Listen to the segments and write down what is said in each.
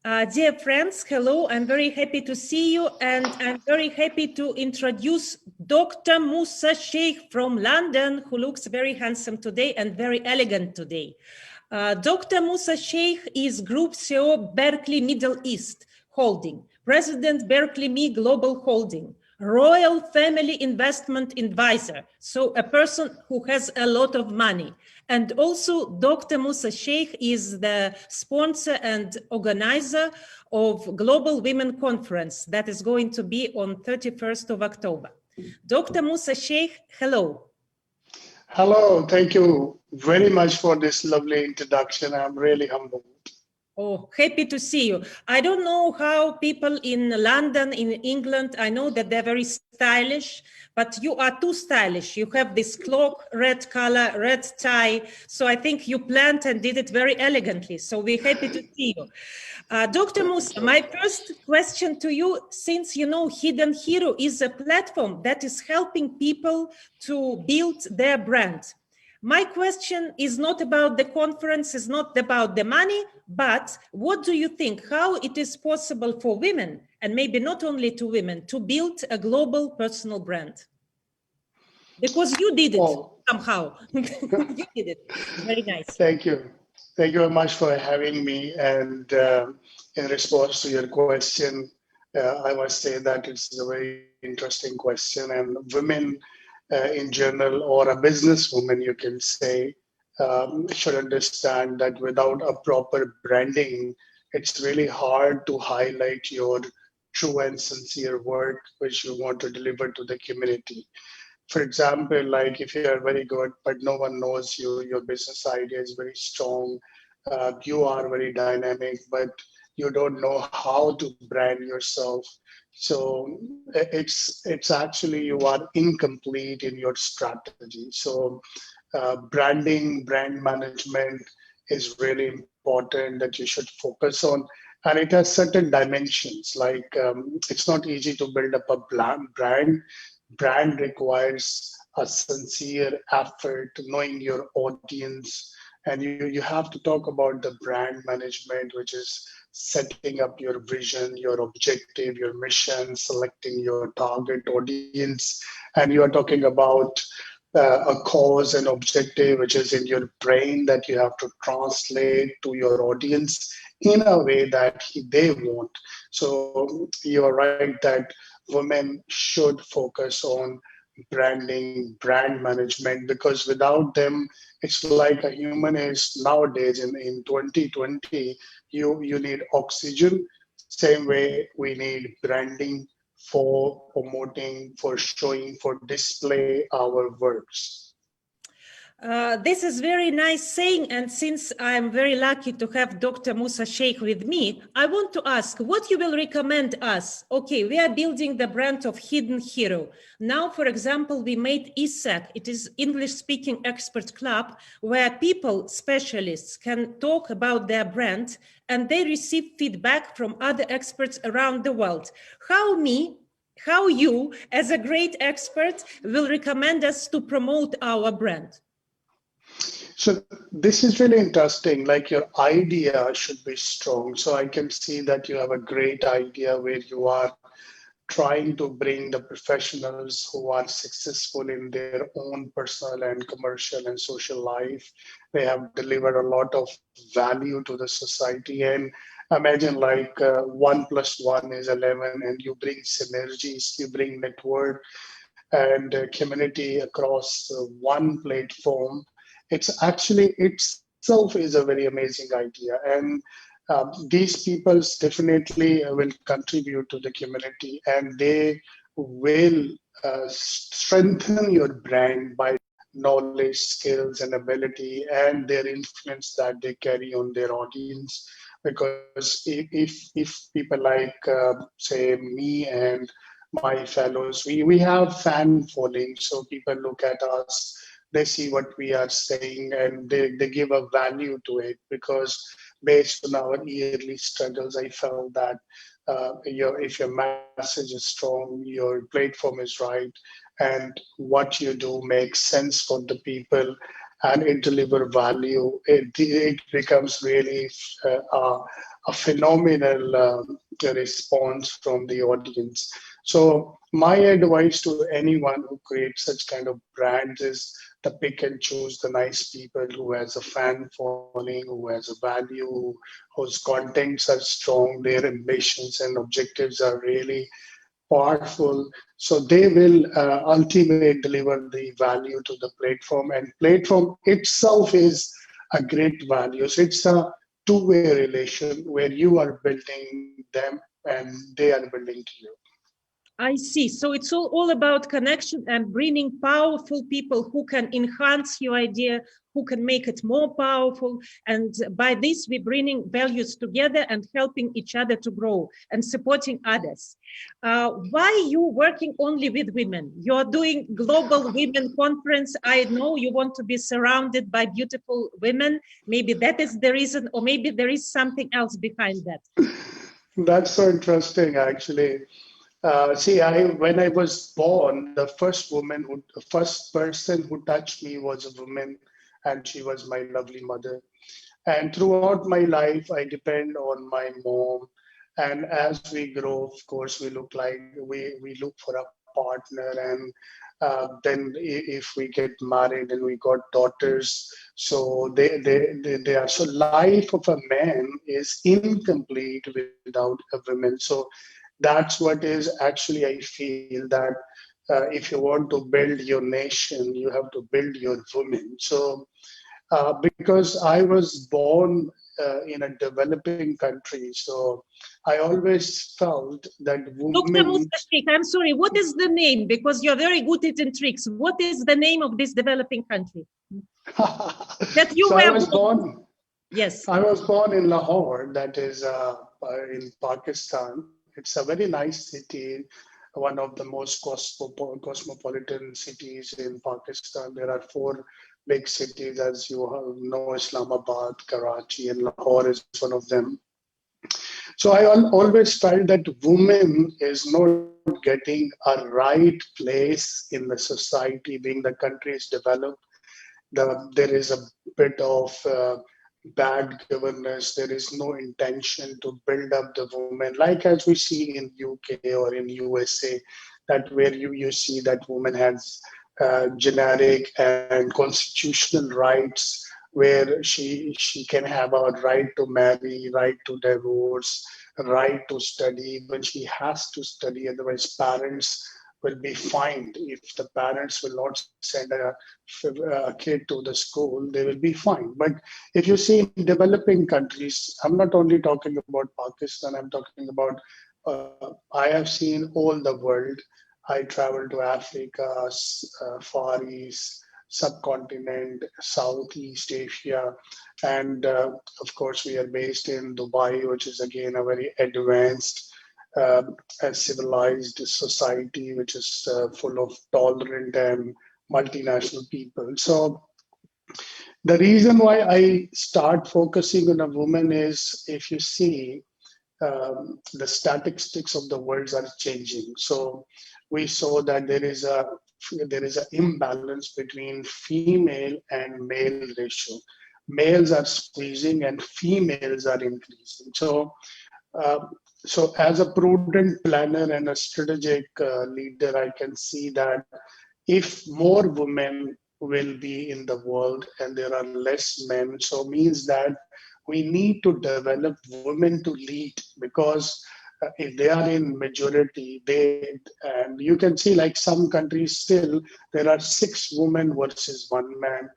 Dear friends, hello. I'm very happy to see you, and I'm very happy to introduce Dr. Musa Shaikh from London, who looks very handsome today and very elegant today. Dr. Musa Shaikh is Group CEO Berkeley Middle East Holding, President Berkeley Me Global Holding, Royal Family Investment Advisor, so a person who has a lot of money. And also Dr. Musa Shaikh is the sponsor and organizer of Global Women Conference that is going to be on 31st of October. Dr. Musa Shaikh, hello. Hello, thank you very much for this lovely introduction. I'm really humbled. Oh, happy to see you. I don't know how people in London, in England, I know that they're very stylish, but you are too stylish. You have this cloak, red color, red tie. So I think you planned and did it very elegantly. So we're happy to see you. Dr. Musa, my first question to you, since you know Hidden Hero is a platform that is helping people to build their brand. My question is not about the conference, is not about the money, but what do you think, how it is possible for women, and maybe not only to women, to build a global personal brand? Because you did it somehow. You did it. Very nice. Thank you. Thank you very much for having me. And in response to your question, I must say that it's a very interesting question. And women in general, or a businesswoman, you can say, should understand that without a proper branding, it's really hard to highlight your true and sincere work which you want to deliver to the community. For example, like if you are very good, but no one knows you, your business idea is very strong, you are very dynamic, but you don't know how to brand yourself. So it's actually you are incomplete in your strategy. So branding, brand management is really important that you should focus on. And it has certain dimensions, like it's not easy to build up a brand. Brand requires a sincere effort, knowing your audience, and you have to talk about the brand management, which is setting up your vision, your objective, your mission, selecting your target audience, and you are talking about a cause and objective which is in your brain that you have to translate to your audience in a way that they want. So you are right that women should focus on branding, brand management, because without them, it's like a human is nowadays in 2020, you need oxygen. Same way we need branding for promoting, for showing, for display our works. This is very nice saying, and since I'm very lucky to have Dr. Musa Shaikh with me, I want to ask what you will recommend us. Okay, we are building the brand of Hidden Hero. Now, for example, we made ESEC. It is English-speaking expert club where people, specialists, can talk about their brand and they receive feedback from other experts around the world. How you, as a great expert, will recommend us to promote our brand? So this is really interesting. Like your idea should be strong. So I can see that you have a great idea where you are trying to bring the professionals who are successful in their own personal and commercial and social life. They have delivered a lot of value to the society. And imagine like 1 + 1 is 11, and you bring synergies, you bring network and community across one platform. It's actually itself is a very amazing idea. And these people definitely will contribute to the community, and they will strengthen your brand by knowledge, skills, and ability, and their influence that they carry on their audience. Because if people like, say, me and my fellows, we have fan following, so people look at us, they see what we are saying, and they give a value to it, because based on our yearly struggles, I felt that if your message is strong, your platform is right, and what you do makes sense for the people, and it deliver value, it becomes really a phenomenal response from the audience. So my advice to anyone who creates such kind of brands is to pick and choose the nice people who has a fan following, who has a value, whose contents are strong, their ambitions and objectives are really powerful. So they will ultimately deliver the value to the platform, and platform itself is a great value. So it's a two-way relation where you are building them and they are building to you. I see. So it's all about connection and bringing powerful people who can enhance your idea, who can make it more powerful. And by this, we're bringing values together and helping each other to grow and supporting others. Why you working only with women? You're doing global women conference. I know you want to be surrounded by beautiful women. Maybe that is the reason, or maybe there is something else behind that. That's so interesting, actually. See, when I was born, the first person who touched me was a woman, and she was my lovely mother. And throughout my life, I depend on my mom. And as we grow, of course, we look for a partner, and then if we get married and we got daughters, so they are so life of a man is incomplete without a woman. So that's what is actually I feel that if you want to build your nation, you have to build your women. So because I was born in a developing country, so I always felt that Dr. women. Musa Sheikh, I'm sorry, what is the name? Because you're very good at tricks. What is the name of this developing country that you So I were was born? born. Yes. I was born in Lahore, that is in Pakistan. It's a very nice city, one of the most cosmopolitan cities in Pakistan. There are four big cities, as you know, Islamabad, Karachi, and Lahore is one of them. So I always felt that women is not getting a right place in the society, being the country is developed. There is a bit of bad governance. There is no intention to build up the women, like as we see in UK or in USA, that where you see that woman has generic and constitutional rights, where she can have a right to marry, right to divorce, right to study when she has to study. Otherwise, parents will be fined. If the parents will not send a kid to the school, they will be fined. But if you see in developing countries, I'm not only talking about Pakistan, I'm talking about I have seen all the world. I traveled to Africa, Far East, subcontinent, Southeast Asia, and of course we are based in Dubai, which is again a very advanced a civilized society, which is full of tolerant and multinational people. So the reason why I start focusing on a woman is, if you see, the statistics of the world are changing. So we saw that there is an imbalance between female and male ratio. Males are squeezing and females are increasing. Uh, so as a prudent planner and a strategic leader, I can see that if more women will be in the world and there are less men, so means that we need to develop women to lead, because if they are in majority, and you can see like some countries still there are 6 women versus 1 man.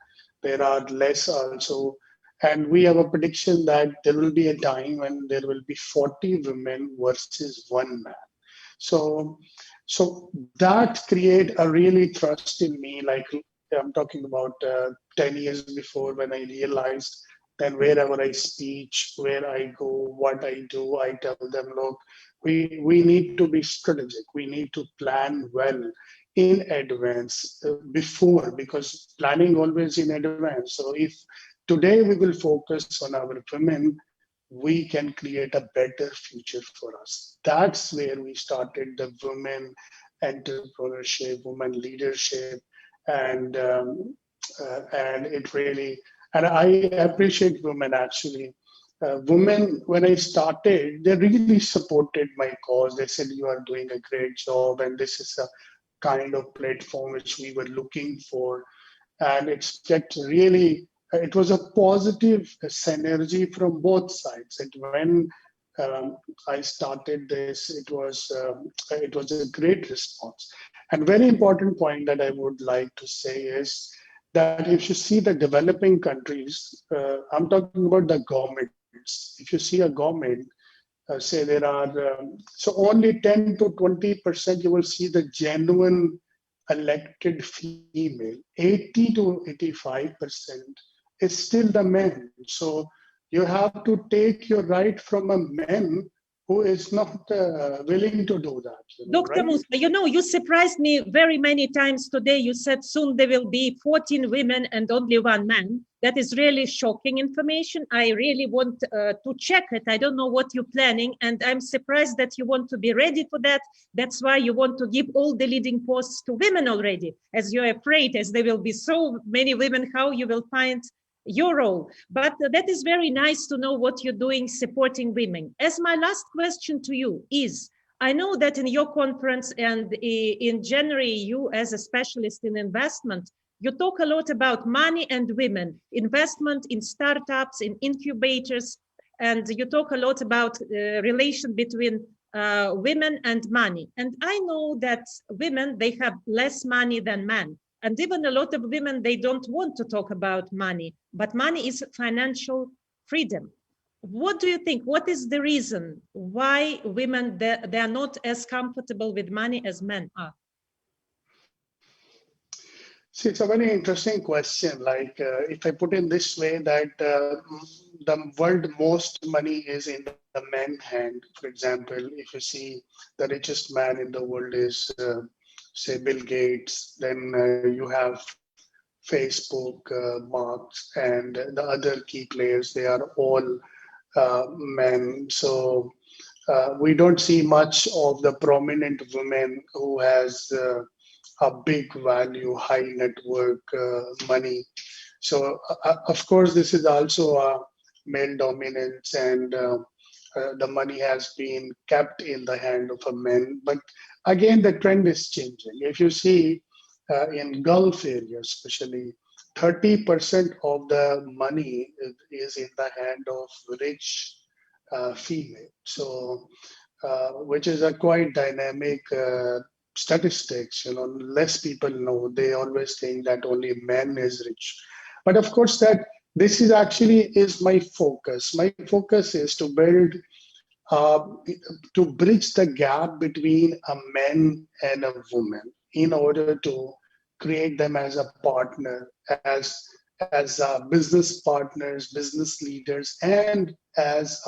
There are less also, and we have a prediction that there will be a time when there will be 40 women versus 1 man. So, so that create a really trust in me. Like I'm talking about 10 years before, when I realized, then wherever I speech, where I go, what I do, I tell them, look, we need to be strategic. We need to plan well in advance before, because planning always in advance. So if today we will focus on our women, we can create a better future for us. That's where we started the women entrepreneurship, women leadership, and and it really, and I appreciate women actually. Women, when I started, they really supported my cause. They said, "You are doing a great job, and this is a kind of platform which we were looking for." And it's get really, it was a positive synergy from both sides. And when I started this, it was a great response. And very important point that I would like to say is that if you see the developing countries, I'm talking about the governments. If you see a government, say there are so only 10 to 20% you will see the genuine elected female. 80 to 85% is still the men. So you have to take your right from a man who is not willing to do that, Dr. right? Musa, you surprised me very many times today. You said soon there will be 14 women and only one man. That is really shocking information. I really want to check it. I don't know what you're planning, and I'm surprised that you want to be ready for that. That's why you want to give all the leading posts to women already, as you're afraid, as there will be so many women, how you will find your role. But that is very nice to know what you're doing supporting women. As my last question to you is, I know that in your conference and in January, you as a specialist in investment, you talk a lot about money and women, investment in startups, in incubators, and you talk a lot about relation between women and money. And I know that women, they have less money than men. And even a lot of women, they don't want to talk about money, but money is financial freedom. What do you think? What is the reason why women, they are not as comfortable with money as men are? See, it's a very interesting question. Like, if I put in this way, that the world most money is in the man's hand. For example, if you see the richest man in the world is, say, Bill Gates, then you have Facebook, Marx, and the other key players. They are all men. So we don't see much of the prominent women who has a big value, high network money. So of course, this is also a male dominance, and the money has been kept in the hand of a man. But again, the trend is changing. If you see in Gulf areas, especially, 30% of the money is in the hand of rich female. So, which is a quite dynamic statistics. Less people know. They always think that only men is rich, but of course that this is actually is my focus. My focus is to build, uh, to bridge the gap between a man and a woman in order to create them as a partner, as business partners, business leaders, and as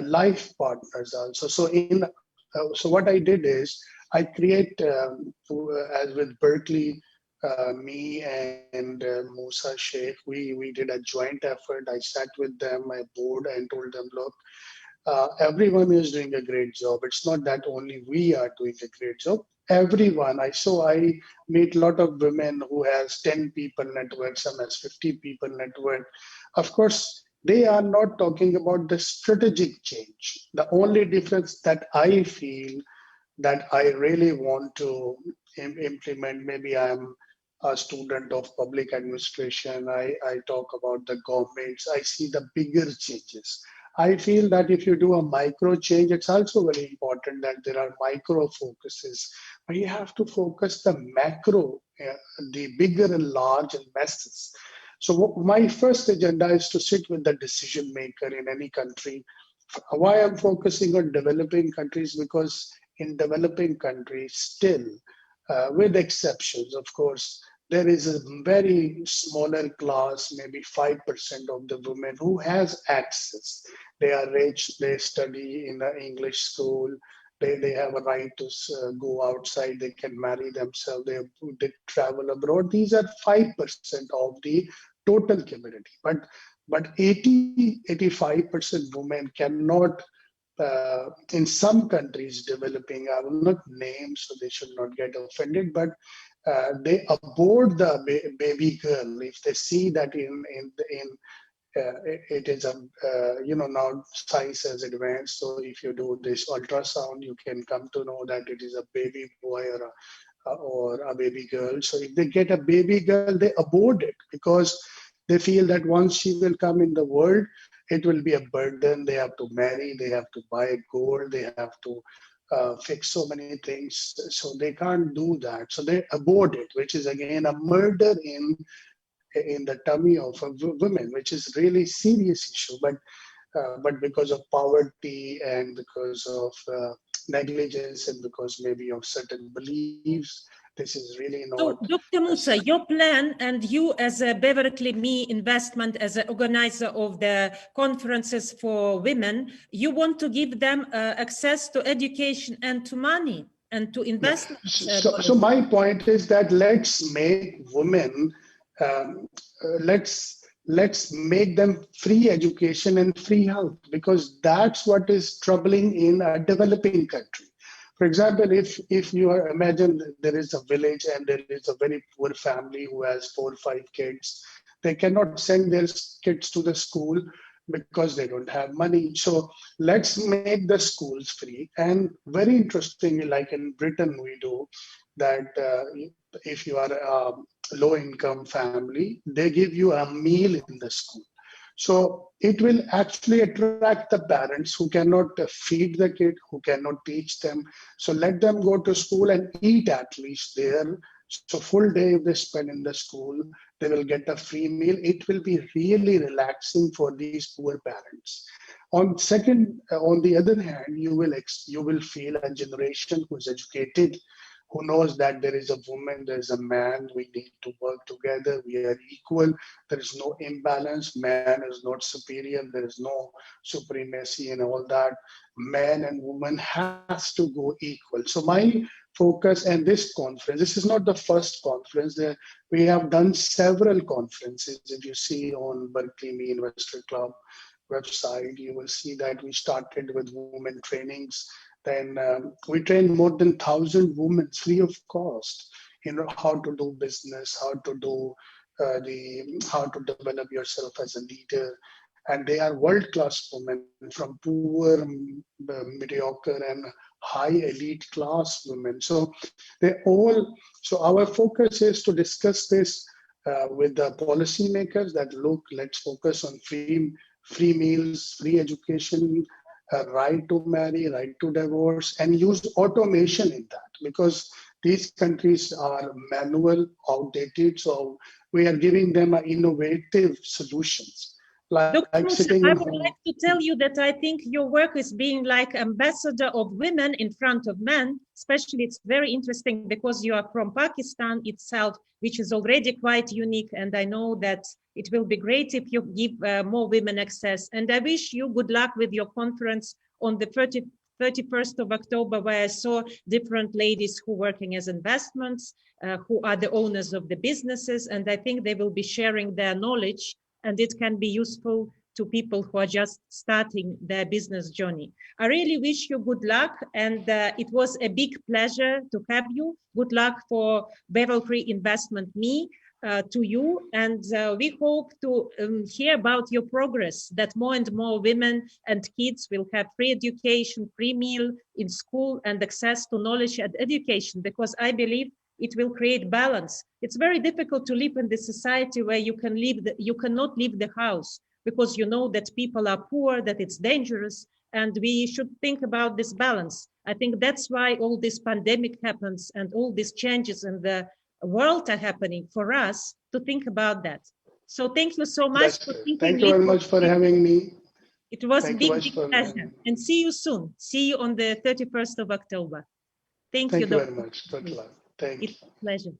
life partners also. So what I did is I create, as with Berkeley, me and Musa Shaikh, we did a joint effort. I sat with them, my board, and told them, look, everyone is doing a great job. It's not that only we are doing a great job. Everyone. I meet a lot of women who has 10 people network, some has 50 people network. Of course, they are not talking about the strategic change. The only difference that I feel that I really want to implement, maybe I'm a student of public administration, I talk about the governments, I see the bigger changes. I feel that if you do a micro change, it's also very important that there are micro focuses, but you have to focus the macro, the bigger and large and masses. So my first agenda is to sit with the decision maker in any country. Why I'm focusing on developing countries? Because in developing countries still, with exceptions, of course, there is a very smaller class, maybe 5% of the women who has access. They are rich, they study in an English school, they have a right to go outside, they can marry themselves, they travel abroad. These are 5% of the total community. But 85% women cannot, in some countries developing, I will not name so they should not get offended, but they abort the baby girl if they see that it is a now science has advanced. So if you do this ultrasound, you can come to know that it is a baby boy or a baby girl. So if they get a baby girl, they abort it because they feel that once she will come in the world, it will be a burden. They have to marry, they have to buy gold, they have to fix so many things. So they can't do that. So they abort it, which is again a murder in the tummy of a woman, which is really serious issue. But because of poverty and because of negligence and because maybe of certain beliefs, this is really not. So, Dr. Musa, your plan and you as a Beverly Me Investment, as an organizer of the conferences for women, you want to give them access to education and to money and to investments. So my point is that let's make women, let's make them free education and free health, because that's what is troubling in a developing country. For example, if you imagine there is a village and there is a very poor family who has 4 or 5 kids, they cannot send their kids to the school because they don't have money. So let's make the schools free. And very interestingly, like in Britain, we do that if you are a low income family, they give you a meal in the school. So it will actually attract the parents who cannot feed the kid, who cannot teach them. So let them go to school and eat at least there. So full day if they spend in the school, they will get a free meal. It will be really relaxing for these poor parents. On the other hand, you will feel a generation who is educated, who knows that there is a woman, there is a man, we need to work together, we are equal, there is no imbalance, man is not superior, there is no supremacy and all that. Man and woman has to go equal. So my focus and this conference, this is not the first conference. We have done several conferences. If you see on Berkeley Me Investor Club website, you will see that we started with women trainings. Then we trained more than 1,000 women free of cost, how to do business, how to do how to develop yourself as a leader. And they are world-class women, from poor, mediocre, and high elite class women. So so our focus is to discuss this with the policymakers that look, let's focus on free meals, free education, right to marry, right to divorce, and use automation in that, because these countries are manual, outdated. So we are giving them innovative solutions. Like Dr. Musa, sitting I in would home. like to tell you that I think your work is being like ambassador of women in front of men. Especially, it's very interesting because you are from Pakistan itself, which is already quite unique. And I know that it will be great if you give more women access. And I wish you good luck with your conference on the 31st of October, where I saw different ladies who are working as investments, who are the owners of the businesses. And I think they will be sharing their knowledge, and it can be useful to people who are just starting their business journey. I really wish you good luck, and it was a big pleasure to have you. Good luck for Beverly Investment Me to you, and we hope to hear about your progress, that more and more women and kids will have free education, free meal in school, and access to knowledge and education, because I believe it will create balance. It's very difficult to live in this society where you cannot leave the house because you know that people are poor, that it's dangerous, and we should think about this balance. I think that's why all this pandemic happens and all these changes in the world are happening, for us to think about that. So thank you so much for thinking. Thank you very much for having me. It was a big pleasure. And see you soon. See you on the 31st of October. Thank you very much. Good luck. Thank you. It's a pleasure.